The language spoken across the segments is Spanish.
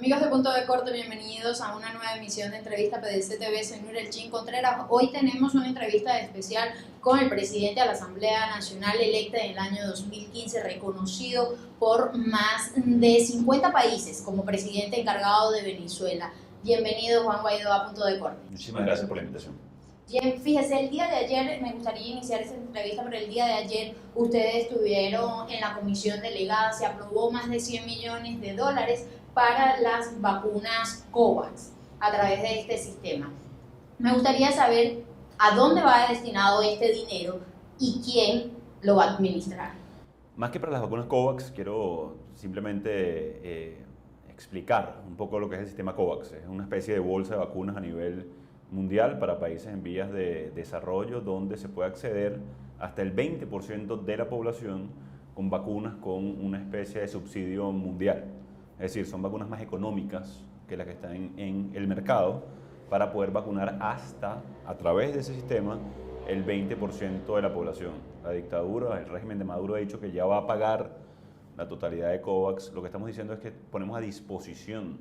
Amigos de Punto de Corte, bienvenidos a una nueva emisión de entrevista PDC TV. Soy Nurel Chin Contreras. Hoy tenemos una entrevista especial con el presidente de la Asamblea Nacional electa en el año 2015, reconocido por más de 50 países como presidente encargado de Venezuela. Bienvenido, Juan Guaidó, a Punto de Corte. Muchísimas gracias por la invitación. Bien, fíjese, el día de ayer, me gustaría iniciar esta entrevista, pero el día de ayer ustedes estuvieron en la comisión delegada, se aprobó más de 100 millones de dólares para las vacunas COVAX a través de este sistema. Me gustaría saber a dónde va destinado este dinero y quién lo va a administrar. Más que para las vacunas COVAX, quiero simplemente explicar un poco lo que es el sistema COVAX. Es una especie de bolsa de vacunas a nivel mundial para países en vías de desarrollo, donde se puede acceder hasta el 20% de la población con vacunas con una especie de subsidio mundial. Es decir, son vacunas más económicas que las que están en el mercado para poder vacunar hasta, a través de ese sistema, el 20% de la población. La dictadura, el régimen de Maduro ha dicho que ya va a pagar la totalidad de COVAX. Lo que estamos diciendo es que ponemos a disposición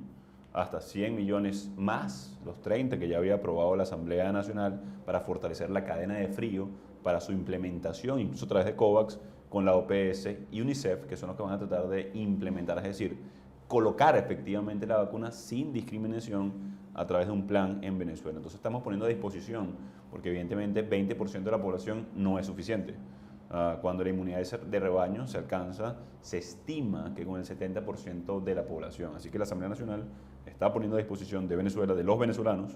hasta 100 millones más, los 30 que ya había aprobado la Asamblea Nacional, para fortalecer la cadena de frío para su implementación, incluso a través de COVAX, con la OPS y UNICEF, que son los que van a tratar de implementar, es decir, colocar efectivamente la vacuna sin discriminación a través de un plan en Venezuela. Entonces estamos poniendo a disposición, porque evidentemente 20% de la población no es suficiente. Cuando la inmunidad de rebaño se alcanza, se estima que con el 70% de la población. Así que la Asamblea Nacional está poniendo a disposición de Venezuela, de los venezolanos,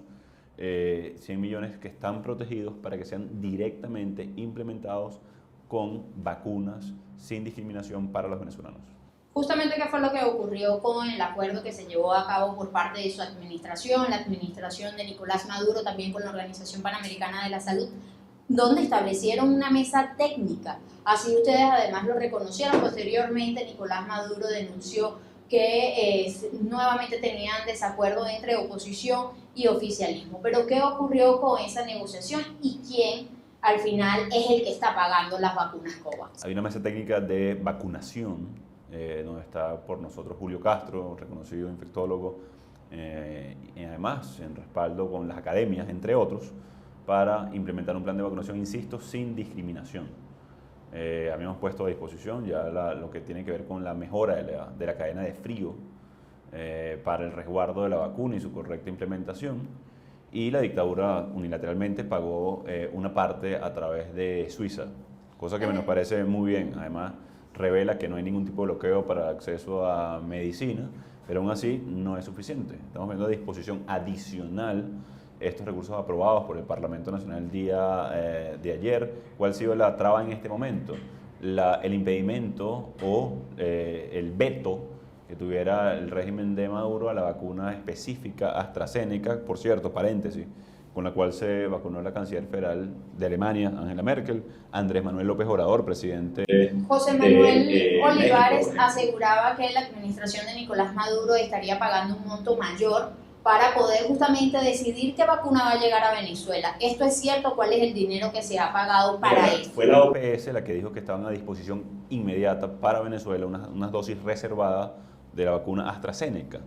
100 millones que están protegidos para que sean directamente implementados con vacunas sin discriminación para los venezolanos. Justamente, ¿qué fue lo que ocurrió con el acuerdo que se llevó a cabo por parte de su administración, la administración de Nicolás Maduro, también con la Organización Panamericana de la Salud, donde establecieron una mesa técnica? Así ustedes además lo reconocieron. Posteriormente Nicolás Maduro denunció que nuevamente tenían desacuerdo entre oposición y oficialismo. Pero ¿qué ocurrió con esa negociación y quién al final es el que está pagando las vacunas COVAX? Hay una mesa técnica de vacunación donde está por nosotros Julio Castro, reconocido infectólogo, y además en respaldo con las academias, entre otros, para implementar un plan de vacunación, insisto, sin discriminación. Habíamos puesto a disposición ya lo que tiene que ver con la mejora de la cadena de frío para el resguardo de la vacuna y su correcta implementación, y la dictadura unilateralmente pagó una parte a través de Suiza, cosa que nos parece muy bien. Además, revela que no hay ningún tipo de bloqueo para el acceso a medicina, pero aún así no es suficiente. Estamos viendo a disposición adicional estos recursos aprobados por el Parlamento Nacional el día de ayer. ¿Cuál ha sido la traba en este momento? El impedimento o el veto que tuviera el régimen de Maduro a la vacuna específica AstraZeneca, por cierto, paréntesis, con la cual se vacunó la canciller federal de Alemania, Angela Merkel, Andrés Manuel López Obrador, presidente José Manuel Olivares México, aseguraba que la administración de Nicolás Maduro estaría pagando un monto mayor para poder justamente decidir qué vacuna va a llegar a Venezuela. ¿Esto es cierto? ¿Cuál es el dinero que se ha pagado para esto? Fue la OPS la que dijo que estaban a disposición inmediata para Venezuela unas dosis reservadas de la vacuna AstraZeneca.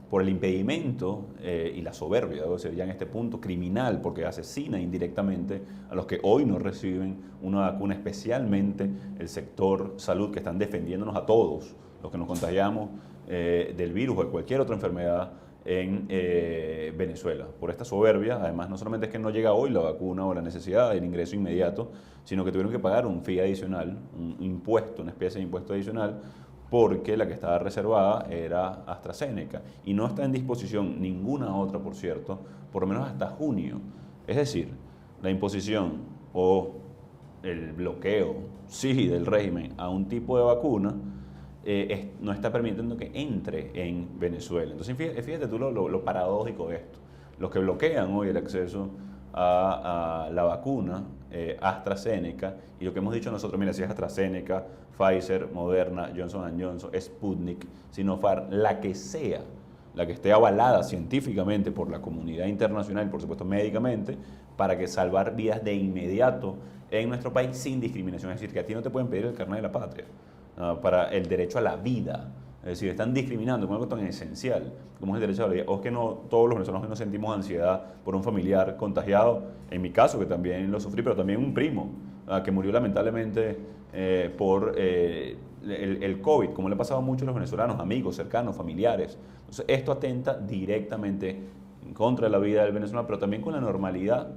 Por el impedimento y la soberbia, debo decir ya en este punto, criminal, porque asesina indirectamente a los que hoy no reciben una vacuna, especialmente el sector salud, que están defendiéndonos a todos, los que nos contagiamos del virus o de cualquier otra enfermedad en Venezuela. Por esta soberbia, además, no solamente es que no llega hoy la vacuna o la necesidad del ingreso inmediato, sino que tuvieron que pagar un fee adicional, un impuesto, una especie de impuesto adicional, porque la que estaba reservada era AstraZeneca y no está en disposición ninguna otra, por cierto, por lo menos hasta junio. Es decir, la imposición o el bloqueo, sí, del régimen a un tipo de vacuna no está permitiendo que entre en Venezuela. Entonces, fíjate tú lo paradójico de esto. Los que bloquean hoy el acceso a la vacuna AstraZeneca, y lo que hemos dicho nosotros, mira, si es AstraZeneca, Pfizer, Moderna, Johnson & Johnson, Sputnik, Sinopharm, la que sea, la que esté avalada científicamente por la comunidad internacional y por supuesto médicamente, para que salvar vidas de inmediato en nuestro país sin discriminación. Es decir, que a ti no te pueden pedir el carnet de la patria para el derecho a la vida. Es decir, están discriminando con algo tan esencial como es el derecho a la vida. O es que no todos los venezolanos no sentimos ansiedad por un familiar contagiado. En mi caso, que también lo sufrí, pero también un primo que murió lamentablemente por el COVID, como le ha pasado a muchos de los venezolanos, amigos, cercanos, familiares. Entonces, esto atenta directamente en contra de la vida del venezolano, pero también con la normalidad,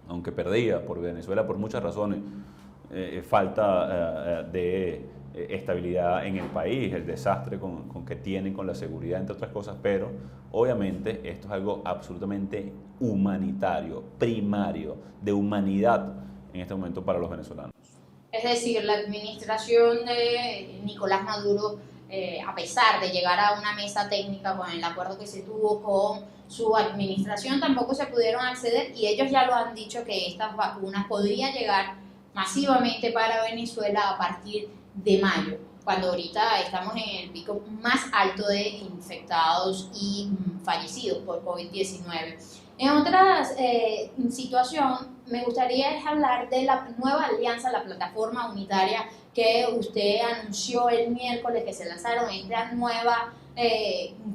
aunque perdida por Venezuela por muchas razones. Falta de estabilidad en el país, el desastre con que tienen con la seguridad, entre otras cosas, pero obviamente esto es algo absolutamente humanitario, primario, de humanidad en este momento para los venezolanos. Es decir, la administración de Nicolás Maduro, a pesar de llegar a una mesa técnica con el acuerdo que se tuvo con su administración, tampoco se pudieron acceder, y ellos ya lo han dicho, que estas vacunas podrían llegar masivamente para Venezuela a partir de mayo, cuando ahorita estamos en el pico más alto de infectados y fallecidos por COVID-19. En otra situación, me gustaría hablar de la nueva alianza, la plataforma unitaria que usted anunció el miércoles, que se lanzaron esta nueva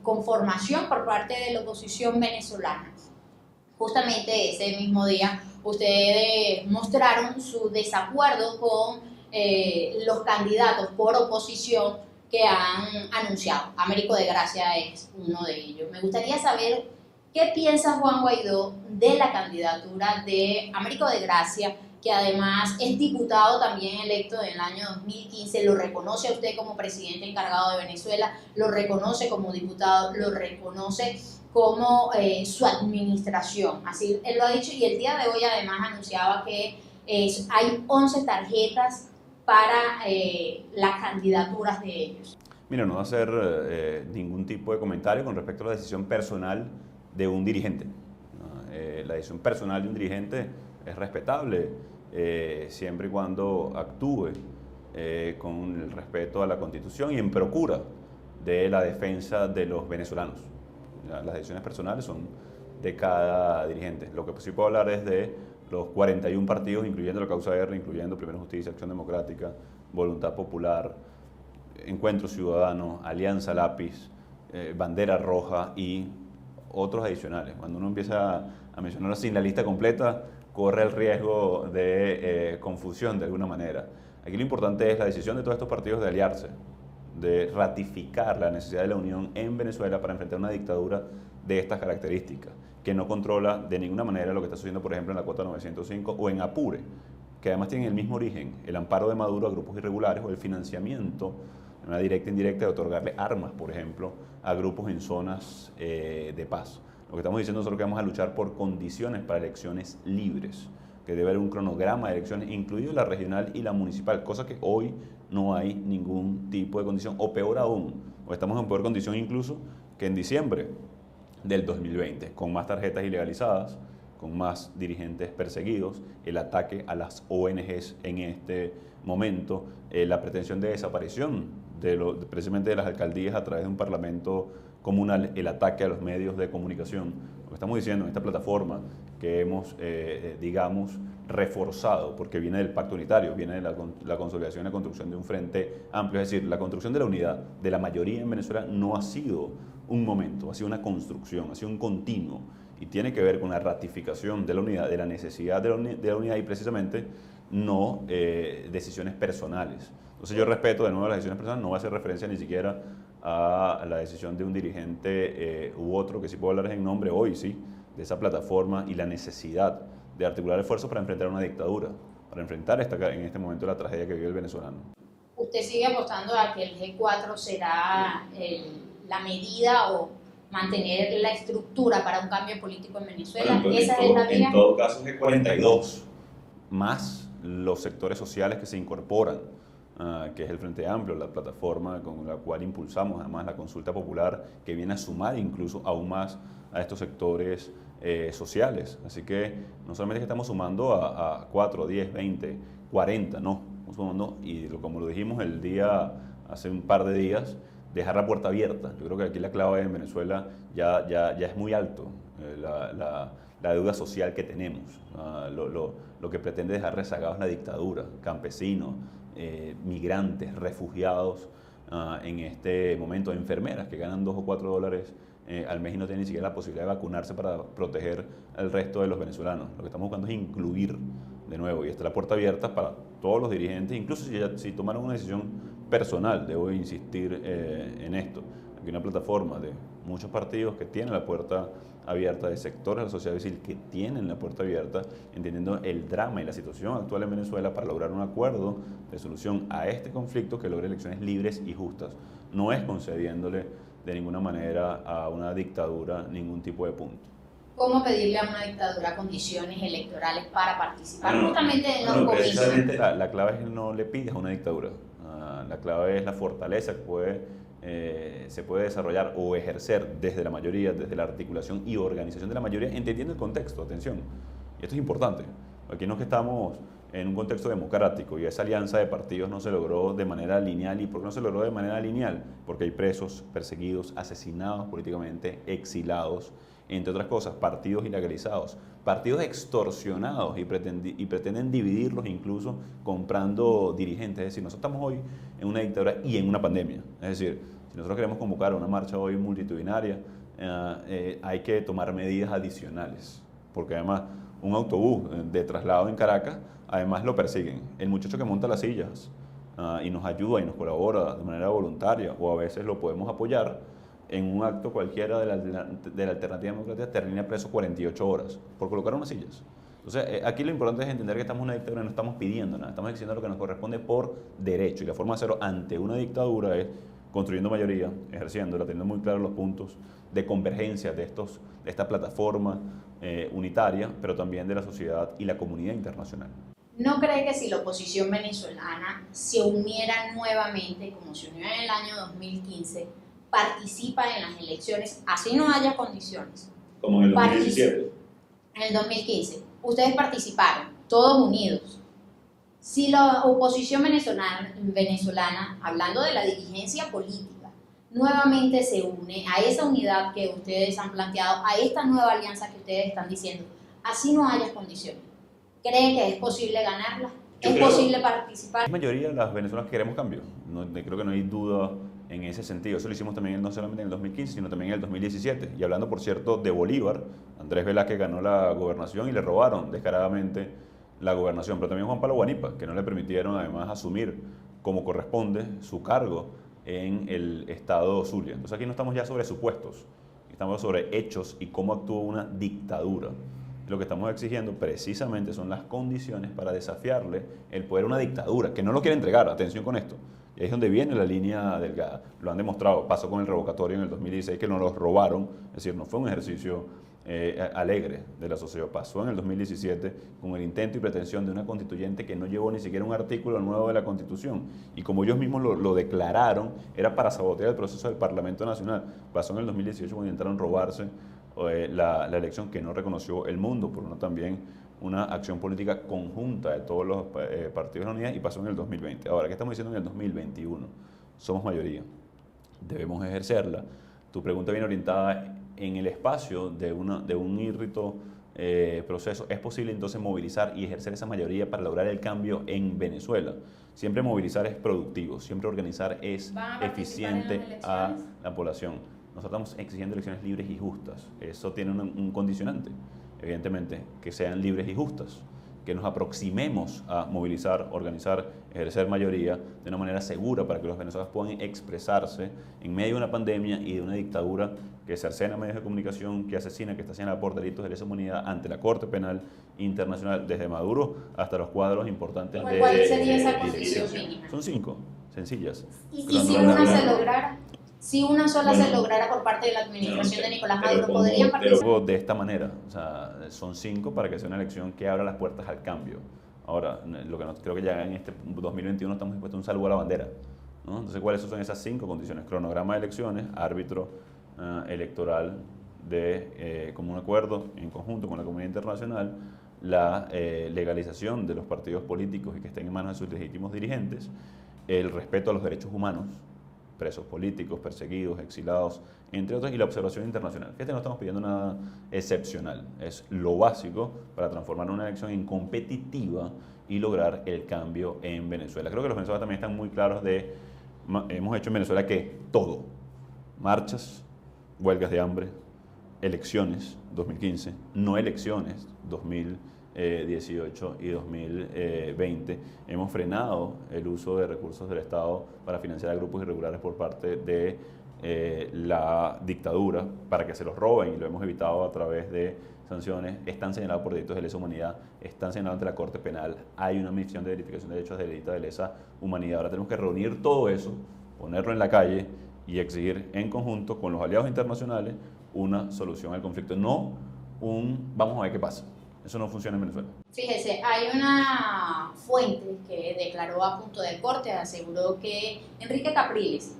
conformación por parte de la oposición venezolana. Justamente ese mismo día ustedes mostraron su desacuerdo con los candidatos por oposición que han anunciado. Américo de Gracia es uno de ellos. Me gustaría saber qué piensa Juan Guaidó de la candidatura de Américo de Gracia, que además es diputado también electo en el año 2015, lo reconoce a usted como presidente encargado de Venezuela, lo reconoce como diputado, lo reconoce como su administración. Así él lo ha dicho, y el día de hoy además anunciaba que hay 11 tarjetas para las candidaturas de ellos. Mira, no va a hacer ningún tipo de comentario con respecto a la decisión personal de un dirigente. La decisión personal de un dirigente es respetable siempre y cuando actúe con el respeto a la Constitución y en procura de la defensa de los venezolanos. Las decisiones personales son de cada dirigente. Lo que sí puedo hablar es de los 41 partidos, incluyendo la Causa R, incluyendo Primera Justicia, Acción Democrática, Voluntad Popular, Encuentro Ciudadano, Alianza Lápiz, Bandera Roja y otros adicionales. Cuando uno empieza a mencionar sin la lista completa, corre el riesgo de confusión de alguna manera. Aquí lo importante es la decisión de todos estos partidos de aliarse, de ratificar la necesidad de la unión en Venezuela para enfrentar una dictadura de estas características, que no controla de ninguna manera lo que está sucediendo, por ejemplo, en la cuota 905 o en Apure, que además tienen el mismo origen, el amparo de Maduro a grupos irregulares o el financiamiento, de manera directa e indirecta, de otorgarle armas, por ejemplo, a grupos en zonas de paz. Lo que estamos diciendo nosotros es que vamos a luchar por condiciones para elecciones libres, que debe haber un cronograma de elecciones, incluido la regional y la municipal, cosa que hoy no hay ningún tipo de condición, o peor aún, o estamos en peor condición incluso que en diciembre del 2020, con más tarjetas ilegalizadas, con más dirigentes perseguidos, el ataque a las ONGs en este momento, la pretensión de desaparición precisamente de las alcaldías a través de un parlamento comunal, el ataque a los medios de comunicación. Lo que estamos diciendo en esta plataforma que hemos, digamos, reforzado, porque viene del pacto unitario, viene de la consolidación y la construcción de un frente amplio, es decir, la construcción de la unidad de la mayoría en Venezuela no ha sido un momento, ha sido una construcción, ha sido un continuo, y tiene que ver con la ratificación de la unidad, de la necesidad de la unidad y precisamente no decisiones personales. Entonces yo respeto de nuevo las decisiones personales, no va a hacer referencia ni siquiera a la decisión de un dirigente u otro, que sí puedo hablar en nombre hoy, sí, de esa plataforma y la necesidad de articular esfuerzos para enfrentar una dictadura, para enfrentar en este momento la tragedia que vive el venezolano. ¿Usted sigue apostando a que el G4 será la medida o mantener la estructura para un cambio político en Venezuela? Bueno, ¿Esa es la vía? En todo caso, G42, más los sectores sociales que se incorporan, que es el Frente Amplio, la plataforma con la cual impulsamos además la consulta popular, que viene a sumar incluso aún más a estos sectores sociales. Así que no solamente es que estamos sumando a 4, 10, 20, 40, no, estamos sumando, y como lo dijimos hace un par de días, dejar la puerta abierta. Yo creo que aquí la clave en Venezuela ya es muy alto, la deuda social que tenemos, lo que pretende dejar rezagados la dictadura, campesinos, migrantes, refugiados, en este momento, enfermeras que ganan $2 o $4 al mes y no tienen ni siquiera la posibilidad de vacunarse para proteger al resto de los venezolanos. Lo que estamos buscando es incluir de nuevo, y está la puerta abierta para todos los dirigentes, incluso si tomaron una decisión personal, debo insistir en esto. Aquí hay una plataforma de muchos partidos que tienen la puerta abierta, de sectores de la sociedad civil que tienen la puerta abierta, entendiendo el drama y la situación actual en Venezuela para lograr un acuerdo de solución a este conflicto que logre elecciones libres y justas. No es concediéndole de ninguna manera a una dictadura ningún tipo de punto. ¿Cómo pedirle a una dictadura condiciones electorales para participar justamente en los comicios? Precisamente la clave es que no le pides a una dictadura. La clave es la fortaleza que se puede desarrollar o ejercer desde la mayoría, desde la articulación y organización de la mayoría, entendiendo el contexto, atención. Y esto es importante. Aquí no es que estamos en un contexto democrático y esa alianza de partidos no se logró de manera lineal. ¿Y por qué no se logró de manera lineal? Porque hay presos, perseguidos, asesinados políticamente, exilados, entre otras cosas, partidos ilegalizados, partidos extorsionados y pretenden dividirlos incluso comprando dirigentes. Es decir, nosotros estamos hoy en una dictadura y en una pandemia. Es decir, si nosotros queremos convocar una marcha hoy multitudinaria, hay que tomar medidas adicionales, porque además un autobús de traslado en Caracas, además lo persiguen. El muchacho que monta las sillas y nos ayuda y nos colabora de manera voluntaria, o a veces lo podemos apoyar, en un acto cualquiera de la Alternativa Democrática termina preso 48 horas por colocar unas sillas. Entonces, aquí lo importante es entender que estamos en una dictadura y no estamos pidiendo nada, estamos diciendo lo que nos corresponde por derecho. Y la forma de hacerlo ante una dictadura es construyendo mayoría, ejerciéndola, teniendo muy claros los puntos de convergencia de esta plataforma unitaria, pero también de la sociedad y la comunidad internacional. ¿No cree que si la oposición venezolana se uniera nuevamente, como se unió en el año 2015, participa en las elecciones, así no haya condiciones? Como en el 2017. En el 2015. Ustedes participaron, todos unidos. Si la oposición venezolana, hablando de la dirigencia política, nuevamente se une a esa unidad que ustedes han planteado, a esta nueva alianza que ustedes están diciendo, así no haya condiciones, ¿cree que es posible ganarla? ¿Es posible participar? La mayoría de las venezolanas queremos cambio. Creo que no hay duda en ese sentido. Eso lo hicimos también no solamente en el 2015, sino también en el 2017. Y hablando, por cierto, de Bolívar, Andrés Velázquez ganó la gobernación y le robaron descaradamente la gobernación. Pero también Juan Pablo Guanipa, que no le permitieron además asumir como corresponde su cargo en el estado Zulia. Entonces aquí no estamos ya sobre supuestos, estamos sobre hechos y cómo actúa una dictadura. Lo que estamos exigiendo precisamente son las condiciones para desafiarle el poder a una dictadura, que no lo quiere entregar, atención con esto. Y ahí es donde viene la línea delgada. Lo han demostrado, pasó con el revocatorio en el 2016, que nos los robaron, es decir, no fue un ejercicio alegre de la sociedad. Pasó en el 2017 con el intento y pretensión de una constituyente que no llevó ni siquiera un artículo nuevo de la Constitución. Y como ellos mismos lo declararon, era para sabotear el proceso del Parlamento Nacional. Pasó en el 2018 cuando intentaron robarse la elección que no reconoció el mundo, por también una acción política conjunta de todos los partidos de la unidad, y pasó en el 2020. Ahora, ¿qué estamos diciendo en el 2021? Somos mayoría, debemos ejercerla. Tu pregunta viene orientada en el espacio de un írrito proceso. ¿Es posible entonces movilizar y ejercer esa mayoría para lograr el cambio en Venezuela? Siempre movilizar es productivo, siempre organizar es eficiente a la población. Nosotros estamos exigiendo elecciones libres y justas. Eso tiene un condicionante, evidentemente, que sean libres y justas, que nos aproximemos a movilizar, organizar, ejercer mayoría de una manera segura para que los venezolanos puedan expresarse en medio de una pandemia y de una dictadura que cercena medios de comunicación, que asesina, que está señalada por delitos de lesa humanidad ante la Corte Penal Internacional, desde Maduro hasta los cuadros importantes de... ¿Cuál sería esa condición mínima? Son 5, sencillas. ¿Y si una se lograra? Si una sola se lograra por parte de la administración de Nicolás Maduro, ¿podrían participar? Pero de esta manera, o sea, son 5 para que sea una elección que abra las puertas al cambio. Ahora, lo que no, creo que ya en este 2021 estamos dispuestos a un salvo a la bandera, ¿no? Entonces, ¿cuáles son esas 5 condiciones? Cronograma de elecciones, árbitro electoral de común acuerdo en conjunto con la comunidad internacional, la legalización de los partidos políticos y que estén en manos de sus legítimos dirigentes, el respeto a los derechos humanos, presos políticos, perseguidos, exilados, entre otros, y la observación internacional. Fíjate, no estamos pidiendo nada excepcional, es lo básico para transformar una elección en competitiva y lograr el cambio en Venezuela. Creo que los venezolanos también están muy claros de hemos hecho en Venezuela que todo, marchas, huelgas de hambre, elecciones 2015, no elecciones 2018 y 2020. Hemos frenado el uso de recursos del Estado para financiar a grupos irregulares por parte de la dictadura para que se los roben, y lo hemos evitado a través de sanciones. Están señalados por delitos de lesa humanidad, están señalados ante la Corte Penal, hay una misión de verificación de derechos de delito de lesa humanidad. Ahora tenemos que reunir todo eso, ponerlo en la calle y exigir en conjunto con los aliados internacionales una solución al conflicto, no vamos a ver qué pasa. Eso no funciona en Venezuela. Fíjese, hay una fuente que declaró a Punto de Corte, aseguró que Enrique Capriles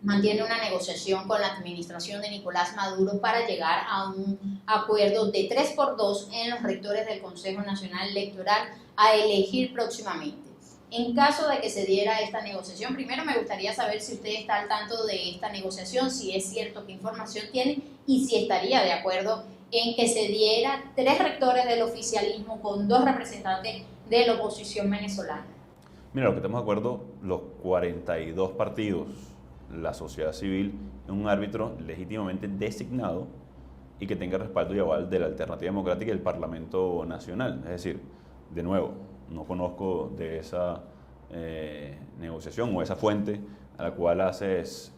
mantiene una negociación con la administración de Nicolás Maduro para llegar a un acuerdo de 3x2 en los rectores del Consejo Nacional Electoral a elegir próximamente. En caso de que se diera esta negociación, primero me gustaría saber si usted está al tanto de esta negociación, si es cierto, qué información tiene y si estaría de acuerdo en que se diera 3 rectores del oficialismo con 2 representantes de la oposición venezolana. Mira, lo que estamos de acuerdo, los 42 partidos, la sociedad civil, en un árbitro legítimamente designado y que tenga respaldo y aval de la Alternativa Democrática y el Parlamento Nacional. Es decir, de nuevo, no conozco de esa negociación o esa fuente a la cual haces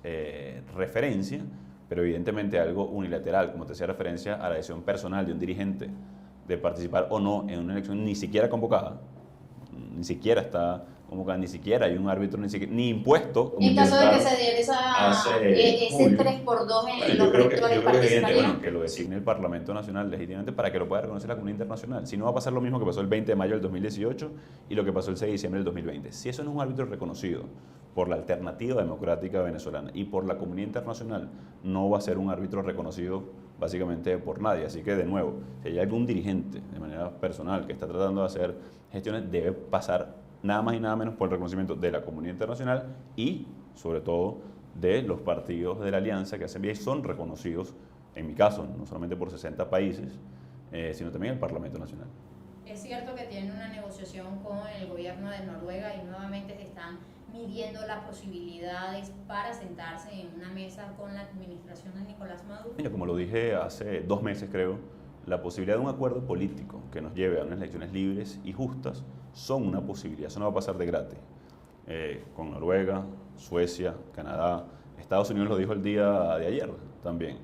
referencia, pero evidentemente algo unilateral, como te hacía referencia a la decisión personal de un dirigente de participar o no en una elección ni siquiera convocada, ni siquiera está convocada, ni siquiera hay un árbitro, ni impuesto. En caso de que se diera ese 3x2 en los rectores participarían. Que lo designe el Parlamento Nacional legítimamente para que lo pueda reconocer la comunidad internacional. Si no, va a pasar lo mismo que pasó el 20 de mayo del 2018 y lo que pasó el 6 de diciembre del 2020. Si eso no es un árbitro reconocido por la Alternativa Democrática venezolana y por la comunidad internacional, no va a ser un árbitro reconocido básicamente por nadie. Así que, de nuevo, si hay algún dirigente de manera personal que está tratando de hacer gestiones, debe pasar nada más y nada menos por el reconocimiento de la comunidad internacional y, sobre todo, de los partidos de la alianza que hacen bien y son reconocidos, en mi caso, no solamente por 60 países, sino también el Parlamento Nacional. Es cierto que tienen una negociación con el gobierno de Noruega y nuevamente se están midiendo las posibilidades para sentarse en una mesa con la administración de Nicolás Maduro. Mira, como lo dije hace 2 meses, creo, la posibilidad de un acuerdo político que nos lleve a unas elecciones libres y justas son una posibilidad. Eso no va a pasar de gratis. Con Noruega, Suecia, Canadá, Estados Unidos lo dijo el día de ayer también.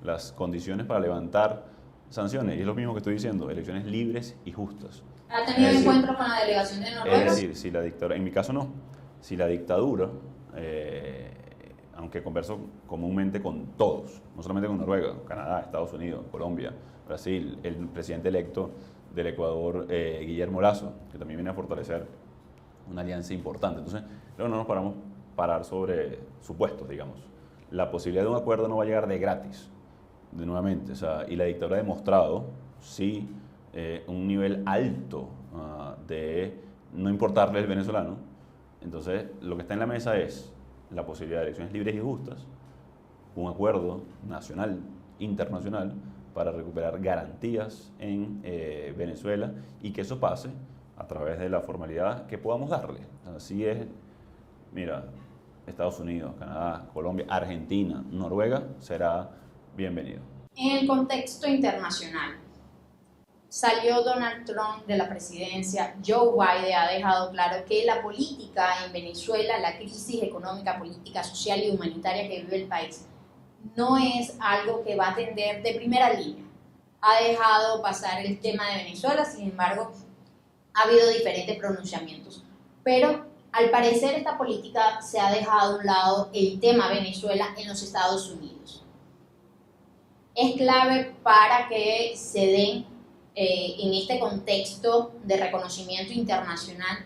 Las condiciones para levantar sanciones, y es lo mismo que estoy diciendo, elecciones libres y justas. ¿Ha tenido encuentros con la delegación de Noruega? Es decir, si la dictadura, en mi caso no, si la dictadura, aunque converso comúnmente con todos, no solamente con Noruega, Canadá, Estados Unidos, Colombia, Brasil, el presidente electo del Ecuador, Guillermo Lasso, que también viene a fortalecer una alianza importante. Entonces, luego no nos parar sobre supuestos, digamos. La posibilidad de un acuerdo no va a llegar de gratis, de nuevamente. O sea, y la dictadura ha demostrado, sí, un nivel alto de no importarle el venezolano. Entonces, lo que está en la mesa es la posibilidad de elecciones libres y justas, un acuerdo nacional, internacional, para recuperar garantías en Venezuela y que eso pase a través de la formalidad que podamos darle. Así es, mira, Estados Unidos, Canadá, Colombia, Argentina, Noruega, será bienvenido. En el contexto internacional, salió Donald Trump de la presidencia, Joe Biden ha dejado claro que la política en Venezuela, la crisis económica, política, social y humanitaria que vive el país, no es algo que va a atender de primera línea. Ha dejado pasar el tema de Venezuela, sin embargo, ha habido diferentes pronunciamientos. Pero al parecer esta política se ha dejado a un lado el tema Venezuela en los Estados Unidos. Es clave para que se den en este contexto de reconocimiento internacional.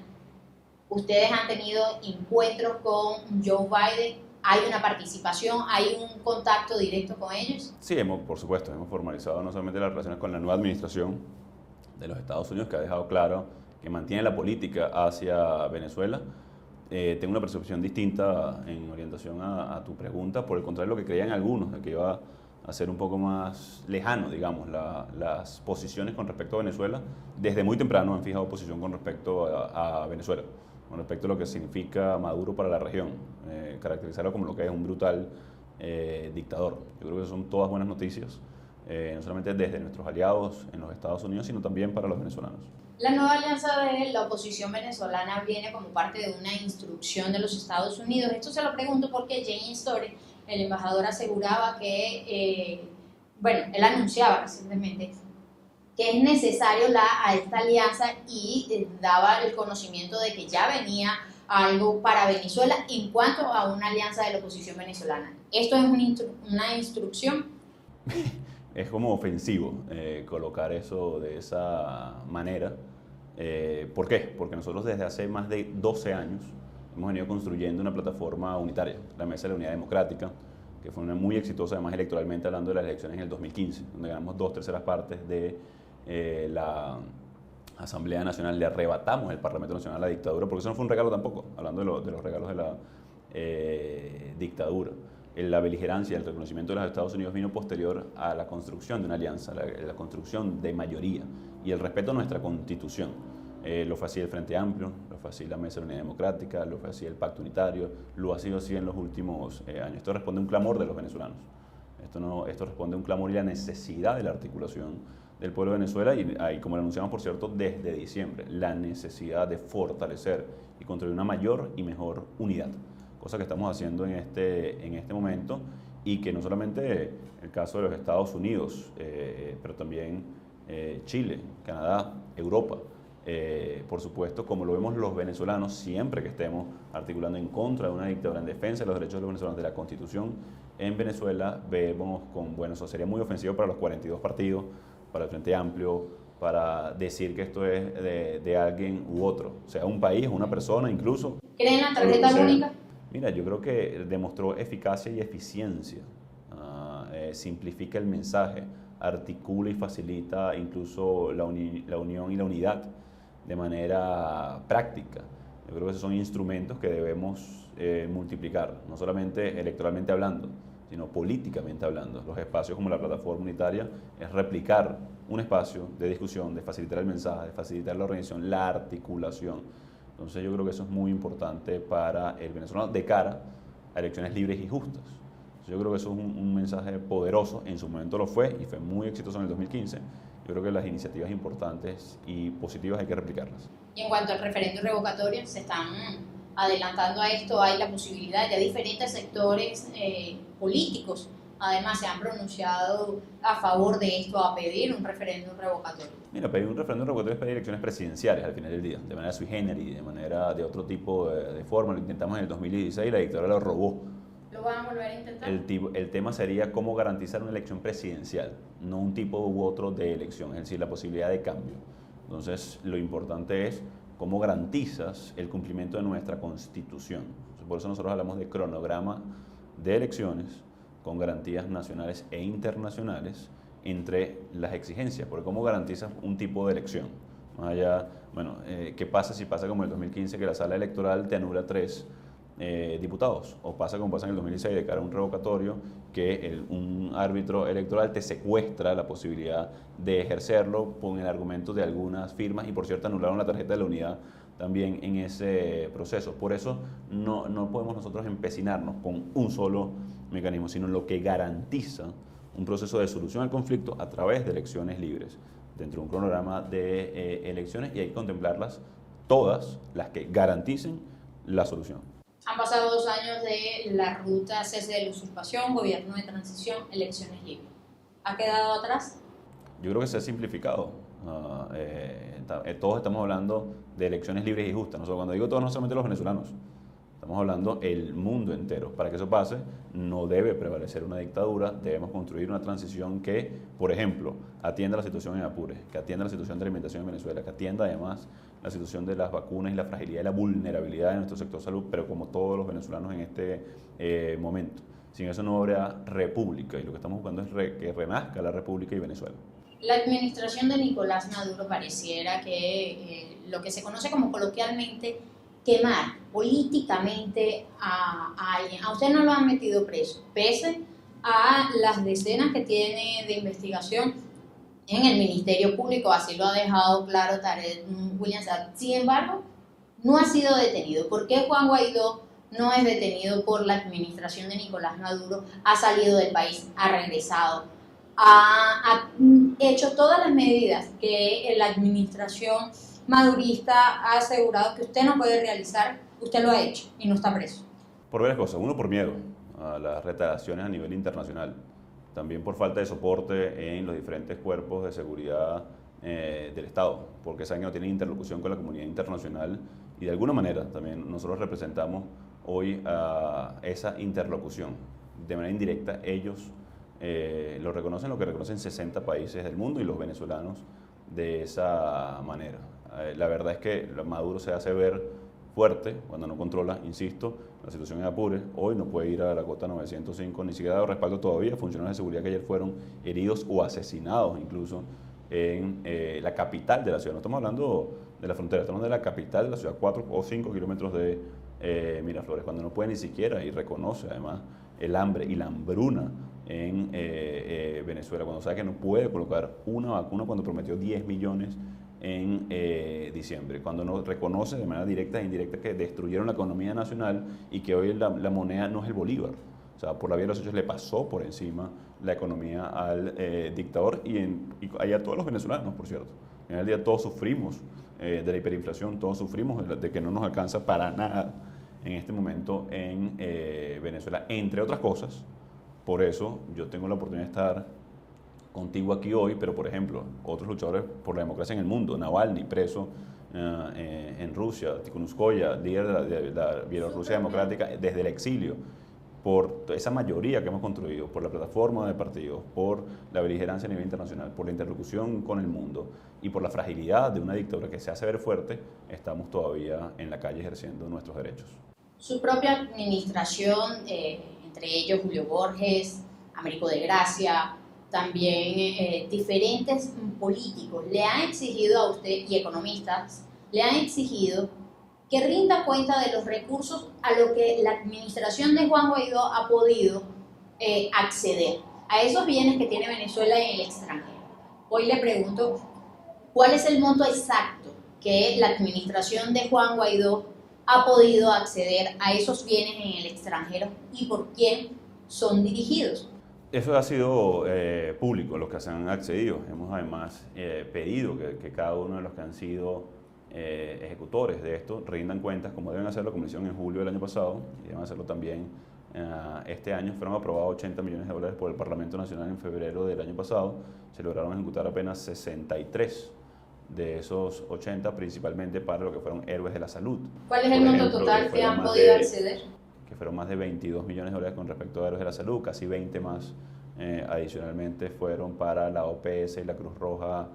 Ustedes han tenido encuentros con Joe Biden. ¿Hay una participación? ¿Hay un contacto directo con ellos? Sí, por supuesto, hemos formalizado no solamente las relaciones con la nueva administración de los Estados Unidos, que ha dejado claro que mantiene la política hacia Venezuela. Tengo una percepción distinta en orientación a tu pregunta, por el contrario, lo que creían algunos, de que iba a ser un poco más lejano, digamos, las posiciones con respecto a Venezuela. Desde muy temprano han fijado posición con respecto a Venezuela. con respecto a lo que significa Maduro para la región, caracterizarlo como lo que es un brutal dictador. Yo creo que son todas buenas noticias, no solamente desde nuestros aliados en los Estados Unidos, sino también para los venezolanos. La nueva alianza de la oposición venezolana viene como parte de una instrucción de los Estados Unidos. Esto se lo pregunto porque Jane Story, el embajador, aseguraba que, él anunciaba recientemente que es necesario a esta alianza y daba el conocimiento de que ya venía algo para Venezuela en cuanto a una alianza de la oposición venezolana. ¿Esto es una instrucción? Es como ofensivo colocar eso de esa manera. ¿Por qué? Porque nosotros desde hace más de 12 años hemos venido construyendo una plataforma unitaria, la Mesa de la Unidad Democrática, que fue una muy exitosa, además electoralmente hablando de las elecciones en el 2015, donde ganamos 2/3 partes de la Asamblea Nacional, le arrebatamos el Parlamento Nacional a la dictadura, porque eso no fue un regalo tampoco, hablando de los regalos de la dictadura. La beligerancia, el reconocimiento de los Estados Unidos vino posterior a la construcción de una alianza, la construcción de mayoría y el respeto a nuestra Constitución. Lo fue así el Frente Amplio, lo fue así la Mesa de la Unidad Democrática, lo fue así el Pacto Unitario, lo ha sido así en los últimos años. Esto responde a un clamor de los venezolanos. Esto responde a un clamor y la necesidad de la articulación del pueblo de Venezuela y como lo anunciamos, por cierto, desde diciembre, la necesidad de fortalecer y construir una mayor y mejor unidad, cosa que estamos haciendo en este momento y que no solamente el caso de los Estados Unidos, pero también Chile, Canadá, Europa, por supuesto, como lo vemos los venezolanos, siempre que estemos articulando en contra de una dictadura, en defensa de los derechos de los venezolanos, de la Constitución en Venezuela, vemos eso sería muy ofensivo para los 42 partidos, para el Frente Amplio, para decir que esto es de alguien u otro, sea un país, una persona incluso. ¿Creen la tarjeta única? Mira, yo creo que demostró eficacia y eficiencia, simplifica el mensaje, articula y facilita incluso la unión y la unidad de manera práctica. Yo creo que esos son instrumentos que debemos multiplicar, no solamente electoralmente hablando, sino políticamente hablando. Los espacios como la plataforma unitaria es replicar un espacio de discusión, de facilitar el mensaje, de facilitar la organización, la articulación. Entonces yo creo que eso es muy importante para el venezolano de cara a elecciones libres y justas. Entonces, yo creo que eso es un mensaje poderoso, en su momento lo fue y fue muy exitoso en el 2015. Yo creo que las iniciativas importantes y positivas hay que replicarlas. Y en cuanto al referendo revocatorio, se están adelantando a esto, hay la posibilidad, ya diferentes sectores políticos además se han pronunciado a favor de esto, a pedir un referéndum revocatorio. Mira, pedir un referéndum revocatorio es pedir elecciones presidenciales al final del día, de manera sui generis, de otro tipo de forma. Lo intentamos en el 2016, la dictadura lo robó. ¿Lo van a volver a intentar? El tema sería cómo garantizar una elección presidencial, no un tipo u otro de elección, es decir, la posibilidad de cambio. Entonces, lo importante es cómo garantizas el cumplimiento de nuestra Constitución. Por eso nosotros hablamos de cronograma de elecciones con garantías nacionales e internacionales entre las exigencias, porque cómo garantizas un tipo de elección. Más allá, ¿qué pasa si pasa como en el 2015 que la sala electoral te anula 3 diputados? O pasa como pasa en el 2016 de cara a un revocatorio que un árbitro electoral te secuestra la posibilidad de ejercerlo con el argumento de algunas firmas y por cierto anularon la tarjeta de la unidad también en ese proceso. Por eso no podemos nosotros empecinarnos con un solo mecanismo, sino lo que garantiza un proceso de solución al conflicto a través de elecciones libres, dentro de un cronograma de elecciones, y hay que contemplarlas todas las que garanticen la solución. Han pasado 2 años de la ruta cese de la usurpación, gobierno de transición, elecciones libres. ¿Ha quedado atrás? Yo creo que se ha simplificado. Todos estamos hablando de elecciones libres y justas. Cuando digo todos, no solamente los venezolanos. Estamos hablando el mundo entero. Para que eso pase, no debe prevalecer una dictadura. Debemos construir una transición que, por ejemplo, atienda la situación en Apure, que atienda la situación de alimentación en Venezuela, que atienda además la situación de las vacunas y la fragilidad y la vulnerabilidad de nuestro sector salud, pero como todos los venezolanos en este momento. Sin eso no habrá república, y lo que estamos buscando es que renazca la república y Venezuela. La administración de Nicolás Maduro pareciera que lo que se conoce como coloquialmente quemar políticamente a alguien. A usted no lo han metido preso, pese a las decenas que tiene de investigación en el Ministerio Público, así lo ha dejado claro Tarek Williams. Sin embargo, no ha sido detenido? ¿Por qué Juan Guaidó no es detenido por la administración de Nicolás Maduro? Ha salido del país, ha regresado, ha hecho todas las medidas que la administración madurista ha asegurado que usted no puede realizar, usted lo ha hecho y no está preso. Por varias cosas. Uno, por miedo a las retaliaciones a nivel internacional. También por falta de soporte en los diferentes cuerpos de seguridad del Estado, porque saben que no tienen interlocución con la comunidad internacional y de alguna manera también nosotros representamos hoy a esa interlocución. De manera indirecta, ellos lo reconocen, lo que reconocen 60 países del mundo y los venezolanos de esa manera. La verdad es que Maduro se hace ver fuerte cuando no controla, insisto, la situación es apure. Hoy no puede ir a la cota 905, ni siquiera ha dado respaldo todavía a funcionarios de seguridad que ayer fueron heridos o asesinados incluso en la capital de la ciudad. No estamos hablando de la frontera, estamos hablando de la capital de la ciudad, 4 o 5 kilómetros de Miraflores, cuando no puede ni siquiera y reconoce además el hambre y la hambruna en Venezuela, cuando sabe que no puede colocar una vacuna cuando prometió 10 millones en diciembre, cuando no reconoce de manera directa e indirecta que destruyeron la economía nacional y que hoy la moneda no es el bolívar. O sea, por la vía de los hechos le pasó por encima la economía al dictador y a todos los venezolanos, por cierto. En el día todos sufrimos de la hiperinflación, todos sufrimos de que no nos alcanza para nada en este momento en Venezuela, entre otras cosas. Por eso yo tengo la oportunidad de estar contigo aquí hoy, pero por ejemplo, otros luchadores por la democracia en el mundo, Navalny, preso en Rusia, Tikhonovskaya, líder de la Bielorrusia Democrática desde el exilio, por esa mayoría que hemos construido, por la plataforma de partidos, por la beligerancia a nivel internacional, por la interlocución con el mundo y por la fragilidad de una dictadura que se hace ver fuerte, estamos todavía en la calle ejerciendo nuestros derechos. Su propia administración, entre ellos Julio Borges, Américo de Gracia, también diferentes políticos le han exigido a usted, y economistas, le han exigido que rinda cuenta de los recursos a lo que la administración de Juan Guaidó ha podido acceder, a esos bienes que tiene Venezuela en el extranjero. Hoy le pregunto, ¿cuál es el monto exacto que la administración de Juan Guaidó ha podido acceder a esos bienes en el extranjero y por quién son dirigidos? Eso ha sido público, los que se han accedido. Hemos además pedido que cada uno de los que han sido ejecutores de esto rindan cuentas, como deben hacerlo, como hicieron en julio del año pasado, y deben hacerlo también este año. Fueron aprobados 80 millones de dólares por el Parlamento Nacional en febrero del año pasado. Se lograron ejecutar apenas 63 de esos 80, principalmente para lo que fueron héroes de la salud. ¿Cuál es el monto total que han podido acceder? Que fueron más de 22 millones de dólares con respecto a héroes de la salud, casi 20 más adicionalmente fueron para la OPS y la Cruz Roja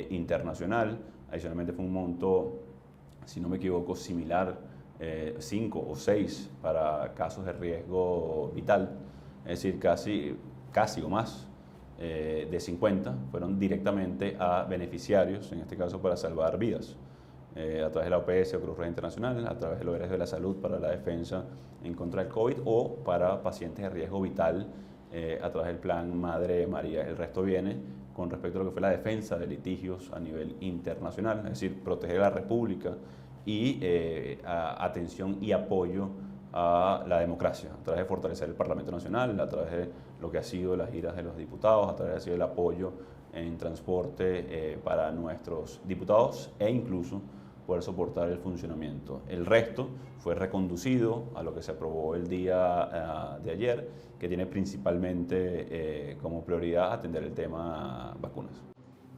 Internacional. Adicionalmente fue un monto, si no me equivoco, similar, 5 o 6 para casos de riesgo vital, es decir, casi o más de 50 fueron directamente a beneficiarios, en este caso para salvar vidas, a través de la OPS o Cruz Roja Internacional, a través de los héroes de la salud para la defensa en contra del COVID o para pacientes de riesgo vital a través del plan Madre María. El resto viene con respecto a lo que fue la defensa de litigios a nivel internacional, es decir, proteger a la República y atención y apoyo a la democracia, a través de fortalecer el Parlamento Nacional, a través de lo que ha sido las giras de los diputados, a través de el apoyo en transporte para nuestros diputados e incluso poder soportar el funcionamiento. El resto fue reconducido a lo que se aprobó el día de ayer, que tiene principalmente como prioridad atender el tema vacunas.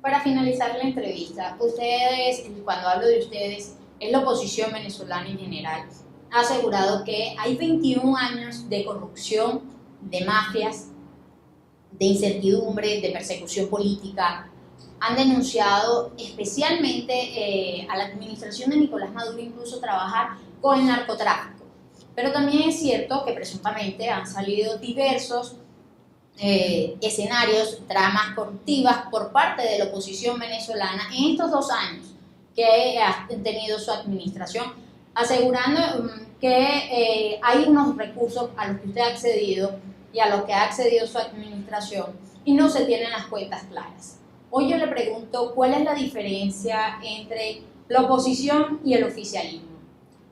Para finalizar la entrevista, ustedes, cuando hablo de ustedes, es la oposición venezolana en general, ha asegurado que hay 21 años de corrupción, de mafias, de incertidumbre, de persecución política. Han denunciado especialmente a la administración de Nicolás Maduro incluso trabajar con el narcotráfico. Pero también es cierto que presuntamente han salido diversos escenarios, tramas corruptivas por parte de la oposición venezolana en estos 2 años que ha tenido su administración, asegurando que hay unos recursos a los que usted ha accedido y a los que ha accedido su administración y no se tienen las cuentas claras. Hoy yo le pregunto, ¿cuál es la diferencia entre la oposición y el oficialismo.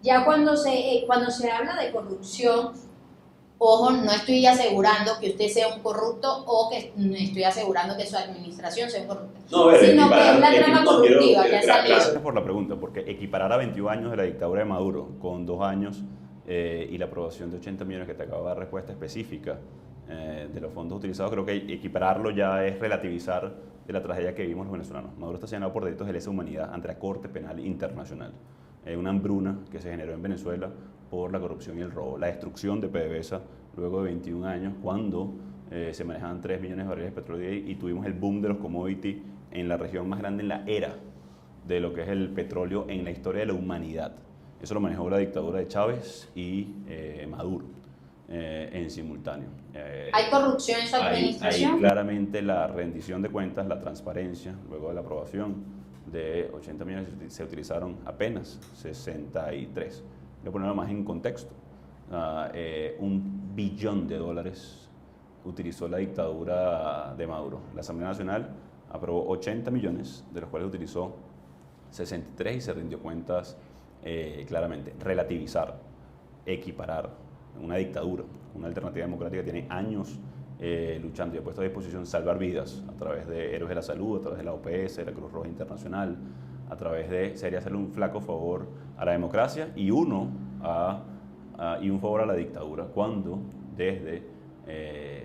Ya cuando se habla de corrupción, ojo, no estoy asegurando que usted sea un corrupto o que estoy asegurando que su administración sea corrupta, no, ver, sino que es la trama corruptiva que ha salido. Gracias por la pregunta, porque equiparar a 21 años de la dictadura de Maduro con 2 años y la aprobación de 80 millones que te acabo de dar respuesta específica de los fondos utilizados, creo que equipararlo ya es relativizar de la tragedia que vivimos los venezolanos. Maduro está señalado por delitos de lesa humanidad ante la Corte Penal Internacional. Una hambruna que se generó en Venezuela por la corrupción y el robo, la destrucción de PDVSA luego de 21 años cuando se manejaban 3 millones de barriles de petróleo y tuvimos el boom de los commodities en la región más grande en la era de lo que es el petróleo en la historia de la humanidad. Eso lo manejó la dictadura de Chávez y Maduro en simultáneo. ¿Hay corrupción en su administración? Hay claramente la rendición de cuentas, la transparencia, luego de la aprobación de 80 millones se utilizaron apenas 63. Voy a ponerlo más en contexto. $1 billón utilizó la dictadura de Maduro. La Asamblea Nacional aprobó 80 millones, de los cuales utilizó 63 y se rindió cuentas claramente. Relativizar, equiparar una dictadura, una alternativa democrática que tiene años luchando y ha puesto a disposición salvar vidas a través de Héroes de la Salud, a través de la OPS, de la Cruz Roja Internacional, a través de sería hacerle un flaco favor a la democracia y un favor a la dictadura, cuando desde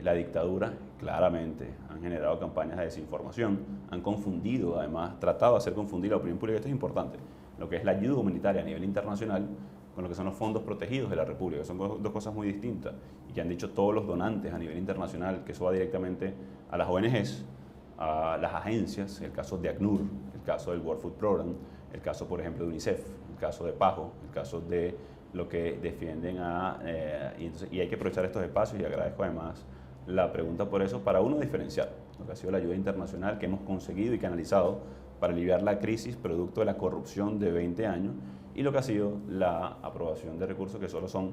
la dictadura claramente han generado campañas de desinformación, han confundido, además tratado de hacer confundir la opinión pública. Esto es importante, lo que es la ayuda humanitaria a nivel internacional con lo que son los fondos protegidos de la República. Son dos cosas muy distintas y que han dicho todos los donantes a nivel internacional que eso va directamente a las ONGs, a las agencias, el caso de ACNUR, el caso del World Food Program, el caso, por ejemplo, de UNICEF, el caso de PAHO, el caso de lo que defienden y hay que aprovechar estos espacios y agradezco además la pregunta por eso, para uno diferenciar lo que ha sido la ayuda internacional que hemos conseguido y canalizado para aliviar la crisis producto de la corrupción de 20 años y lo que ha sido la aprobación de recursos que solo son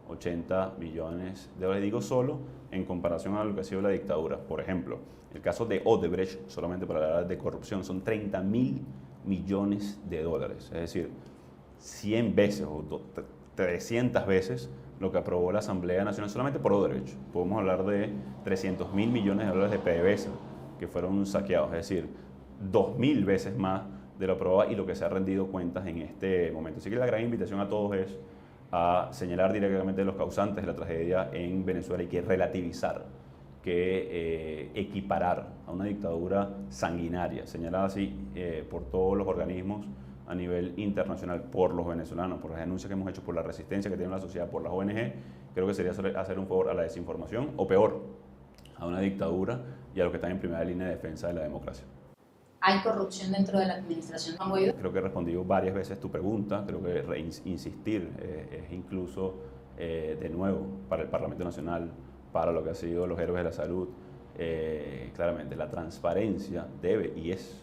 80 millones de dólares. Digo solo en comparación a lo que ha sido la dictadura. Por ejemplo, el caso de Odebrecht, solamente para hablar de corrupción, son 30.000 millones de dólares. Es decir, 100 veces o 300 veces lo que aprobó la Asamblea Nacional solamente por Odebrecht. Podemos hablar de 300.000 millones de dólares de PDVSA que fueron saqueados. Es decir, 2.000 veces más de lo aprobado y lo que se ha rendido cuentas en este momento. Así que la gran invitación a todos es a señalar directamente los causantes de la tragedia en Venezuela y que relativizar, que equiparar a una dictadura sanguinaria, señalada así por todos los organismos a nivel internacional, por los venezolanos, por las denuncias que hemos hecho, por la resistencia que tiene la sociedad, por las ONG, creo que sería hacer un favor a la desinformación o peor, a una dictadura y a los que están en primera línea de defensa de la democracia. ¿Hay corrupción dentro de la administración Juan Guaidó? Creo que he respondido varias veces tu pregunta, creo que insistir es incluso de nuevo para el Parlamento Nacional, para lo que ha sido los Héroes de la Salud, claramente la transparencia debe y es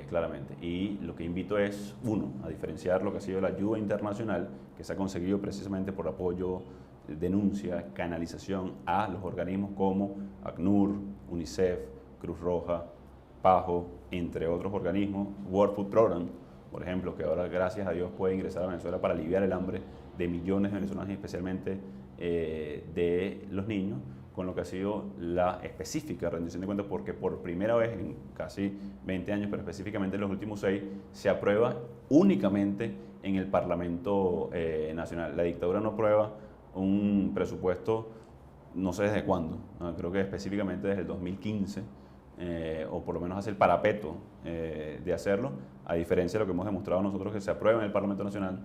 claramente. Y lo que invito es, uno, a diferenciar lo que ha sido la ayuda internacional que se ha conseguido precisamente por apoyo, denuncia, canalización a los organismos como ACNUR, UNICEF, Cruz Roja, PAHO, entre otros organismos, World Food Program, por ejemplo, que ahora gracias a Dios puede ingresar a Venezuela para aliviar el hambre de millones de venezolanos y especialmente de los niños, con lo que ha sido la específica rendición de cuentas, porque por primera vez en casi 20 años, pero específicamente en los últimos 6, se aprueba únicamente en el Parlamento Nacional. La dictadura no aprueba un presupuesto, no sé desde cuándo, ¿no? Creo que específicamente desde el 2015, o por lo menos hace el parapeto de hacerlo, a diferencia de lo que hemos demostrado nosotros que se aprueba en el Parlamento Nacional,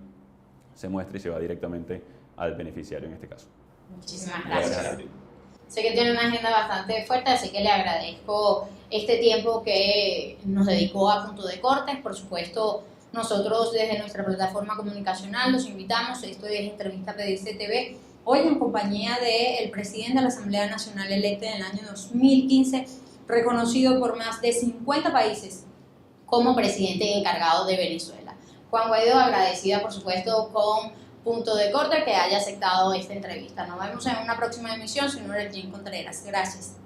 se muestra y se va directamente al beneficiario en este caso. Muchísimas gracias. Sé que tiene una agenda bastante fuerte, así que le agradezco este tiempo que nos dedicó a Punto de Cortes. Por supuesto, nosotros desde nuestra plataforma comunicacional los invitamos. Esto es Entrevista PDC TV, hoy en compañía del presidente de la Asamblea Nacional electa en el año 2015, reconocido por más de 50 países como presidente encargado de Venezuela. Juan Guaidó, agradecida por supuesto con Punto de Corte que haya aceptado esta entrevista. Nos vemos en una próxima emisión. Soy Nora Jean Contreras. Gracias.